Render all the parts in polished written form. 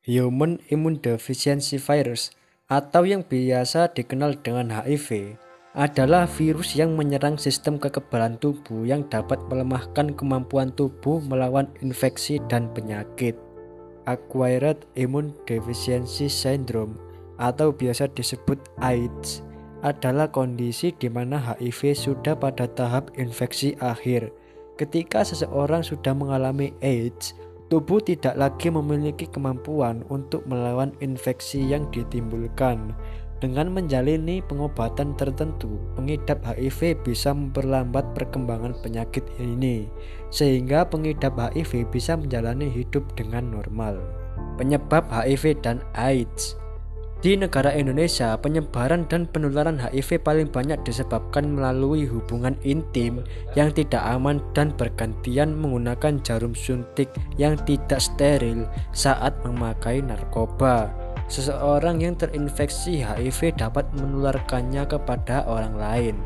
Human Immunodeficiency Virus atau yang biasa dikenal dengan HIV adalah virus yang menyerang sistem kekebalan tubuh yang dapat melemahkan kemampuan tubuh melawan infeksi dan penyakit. Acquired Immune Deficiency Syndrome atau biasa disebut AIDS adalah kondisi di mana HIV sudah pada tahap infeksi akhir. Ketika seseorang sudah mengalami AIDS, tubuh tidak lagi memiliki kemampuan untuk melawan infeksi yang ditimbulkan. Dengan menjalani pengobatan tertentu, pengidap HIV bisa memperlambat perkembangan penyakit ini, sehingga pengidap HIV bisa menjalani hidup dengan normal. Penyebab HIV dan AIDS. Di negara Indonesia, penyebaran dan penularan HIV paling banyak disebabkan melalui hubungan intim yang tidak aman dan bergantian menggunakan jarum suntik yang tidak steril saat memakai narkoba. Seseorang yang terinfeksi HIV dapat menularkannya kepada orang lain.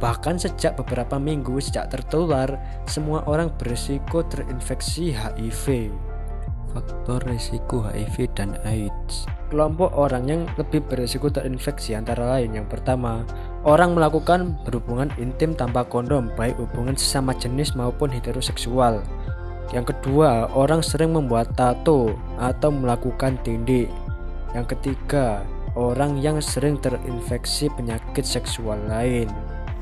Bahkan sejak beberapa minggu sejak tertular, semua orang berisiko terinfeksi HIV. Faktor risiko HIV dan AIDS. Kelompok orang yang lebih berisiko terinfeksi antara lain: yang pertama, orang melakukan berhubungan intim tanpa kondom, baik hubungan sesama jenis maupun heteroseksual. Yang kedua, orang sering membuat tato atau melakukan tindik. Yang ketiga, orang yang sering terinfeksi penyakit seksual lain.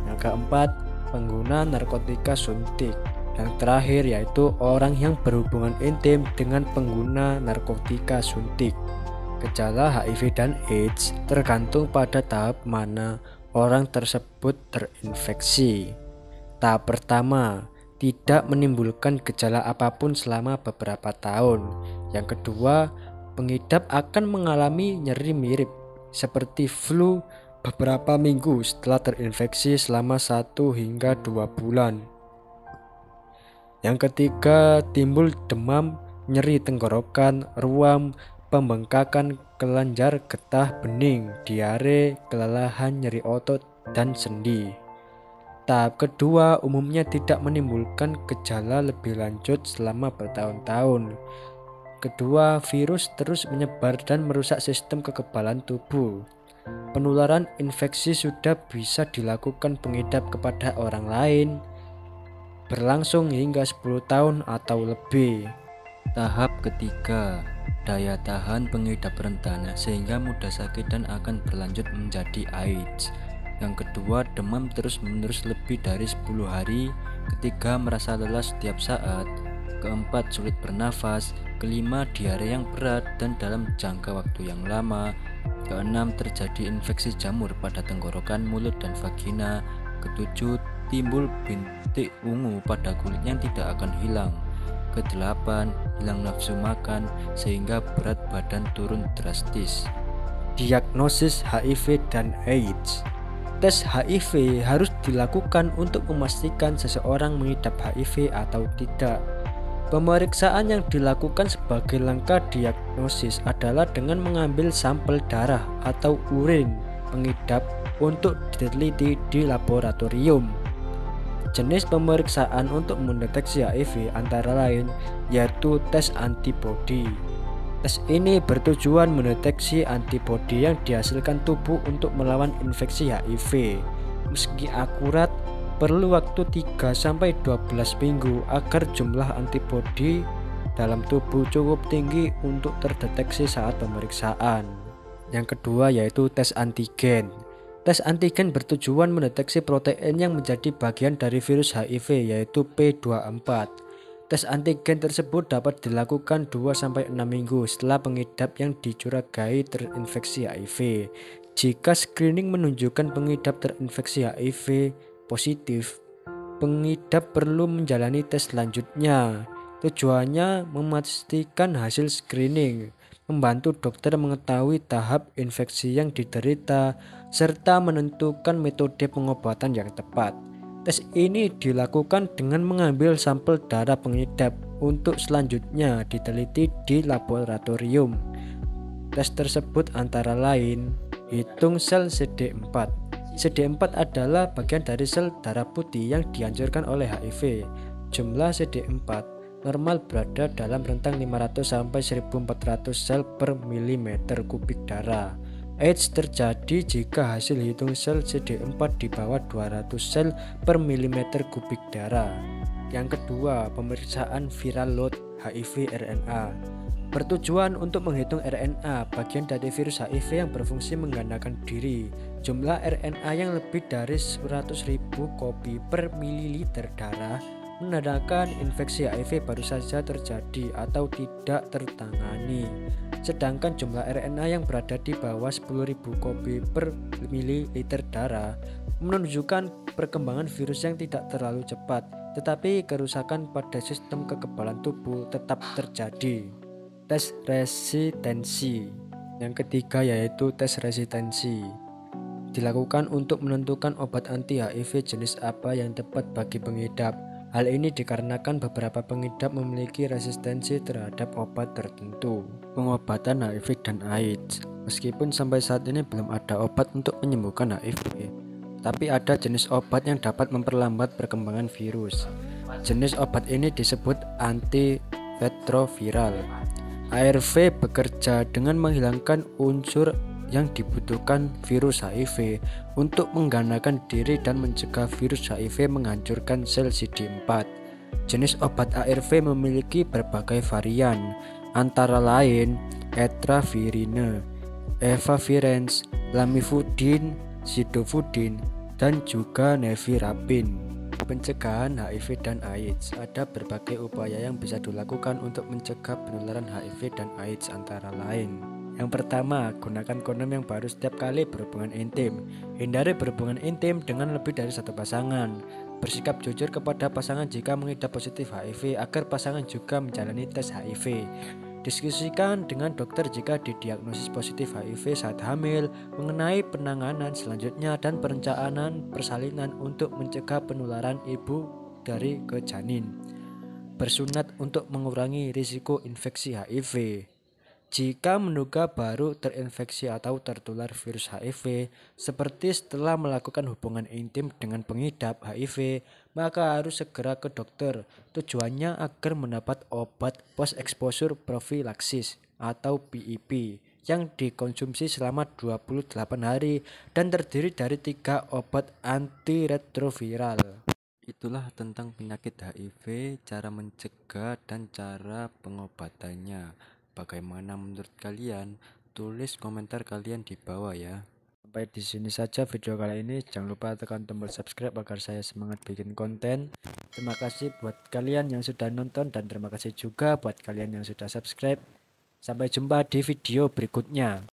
Yang keempat, pengguna narkotika suntik. Yang terakhir yaitu orang yang berhubungan intim dengan pengguna narkotika suntik. Gejala HIV dan AIDS tergantung pada tahap mana orang tersebut terinfeksi. Tahap pertama, tidak menimbulkan gejala apapun selama beberapa tahun. Yang kedua, pengidap akan mengalami nyeri mirip seperti flu beberapa minggu setelah terinfeksi selama 1 hingga 2 bulan. Yang ketiga, timbul demam, nyeri tenggorokan, ruam, pembengkakan kelenjar getah bening, diare, kelelahan, nyeri otot, dan sendi. Tahap kedua umumnya tidak menimbulkan gejala lebih lanjut selama bertahun-tahun. Kedua, virus terus menyebar dan merusak sistem kekebalan tubuh. Penularan infeksi sudah bisa dilakukan pengidap kepada orang lain, berlangsung hingga 10 tahun atau lebih. Tahap ketiga, daya tahan pengidap rentan sehingga mudah sakit dan akan berlanjut menjadi AIDS. Yang kedua, demam terus-menerus lebih dari 10 hari. Ketiga, merasa lelah setiap saat. Keempat, sulit bernafas. Kelima, diare yang berat dan dalam jangka waktu yang lama. Keenam, terjadi infeksi jamur pada tenggorokan, mulut, dan vagina. Ketujuh, timbul bintik ungu pada kulit yang tidak akan hilang. Kedelapan, hilang nafsu makan sehingga berat badan turun drastis. Diagnosis HIV dan AIDS. Tes HIV harus dilakukan untuk memastikan seseorang mengidap HIV atau tidak. Pemeriksaan yang dilakukan sebagai langkah diagnosis adalah dengan mengambil sampel darah atau urin pengidap untuk diteliti di laboratorium. Jenis pemeriksaan untuk mendeteksi HIV antara lain yaitu tes antibodi. Tes ini bertujuan mendeteksi antibodi yang dihasilkan tubuh untuk melawan infeksi HIV. Meski akurat, perlu waktu 3-12 minggu agar jumlah antibodi dalam tubuh cukup tinggi untuk terdeteksi saat pemeriksaan. Yang kedua yaitu tes antigen. Tes antigen bertujuan mendeteksi protein yang menjadi bagian dari virus HIV yaitu P24. Tes antigen tersebut dapat dilakukan 2-6 minggu setelah pengidap yang dicurigai terinfeksi HIV. Jika screening menunjukkan pengidap terinfeksi HIV positif, pengidap perlu menjalani tes selanjutnya. Tujuannya memastikan hasil screening, membantu dokter mengetahui tahap infeksi yang diderita, serta menentukan metode pengobatan yang tepat. Tes ini dilakukan dengan mengambil sampel darah pengidap untuk selanjutnya diteliti di laboratorium. Tes tersebut antara lain hitung sel CD4. CD4 adalah bagian dari sel darah putih yang dihancurkan oleh HIV. Jumlah CD4 normal berada dalam rentang 500 sampai 1400 sel per milimeter kubik darah. AIDS terjadi jika hasil hitung sel CD4 di bawah 200 sel per milimeter kubik darah. Yang kedua, pemeriksaan viral load HIV RNA. Bertujuan untuk menghitung RNA, bagian dari virus HIV yang berfungsi menggandakan diri. Jumlah RNA yang lebih dari 100.000 kopi per mililiter darah menandakan infeksi HIV baru saja terjadi atau tidak tertangani. Sedangkan jumlah RNA yang berada di bawah 10.000 kopi per mililiter darah menunjukkan perkembangan virus yang tidak terlalu cepat, tetapi kerusakan pada sistem kekebalan tubuh tetap terjadi. Tes resistensi. Yang ketiga yaitu tes resistensi. Dilakukan untuk menentukan obat anti HIV jenis apa yang tepat bagi pengidap. Hal ini dikarenakan beberapa pengidap memiliki resistensi terhadap obat tertentu. Pengobatan HIV dan AIDS. Meskipun sampai saat ini belum ada obat untuk menyembuhkan HIV, tapi ada jenis obat yang dapat memperlambat perkembangan virus. Jenis obat ini disebut antiretroviral. ARV bekerja dengan menghilangkan unsur yang dibutuhkan virus HIV untuk menggandakan diri dan mencegah virus HIV menghancurkan sel CD4. Jenis obat ARV memiliki berbagai varian, antara lain etravirine, efavirenz, lamivudine, sidofudin, dan juga nevirapin. Pencegahan HIV dan AIDS. Ada berbagai upaya yang bisa dilakukan untuk mencegah penularan HIV dan AIDS, antara lain: yang pertama, gunakan kondom yang baru setiap kali berhubungan intim. Hindari berhubungan intim dengan lebih dari satu pasangan. Bersikap jujur kepada pasangan jika mengidap positif HIV agar pasangan juga menjalani tes HIV. Diskusikan dengan dokter jika didiagnosis positif HIV saat hamil, mengenai penanganan selanjutnya dan perencanaan persalinan untuk mencegah penularan ibu dari ke janin. Bersunat untuk mengurangi risiko infeksi HIV. Jika menduga baru terinfeksi atau tertular virus HIV, seperti setelah melakukan hubungan intim dengan pengidap HIV, maka harus segera ke dokter. Tujuannya agar mendapat obat post exposure prophylaxis atau PEP yang dikonsumsi selama 28 hari dan terdiri dari 3 obat antiretroviral. Itulah tentang penyakit HIV, cara mencegah dan cara pengobatannya. Bagaimana menurut kalian? Tulis komentar kalian di bawah ya. Sampai di sini saja video kali ini. Jangan lupa tekan tombol subscribe agar saya semangat bikin konten. Terima kasih buat kalian yang sudah nonton dan terima kasih juga buat kalian yang sudah subscribe. Sampai jumpa di video berikutnya.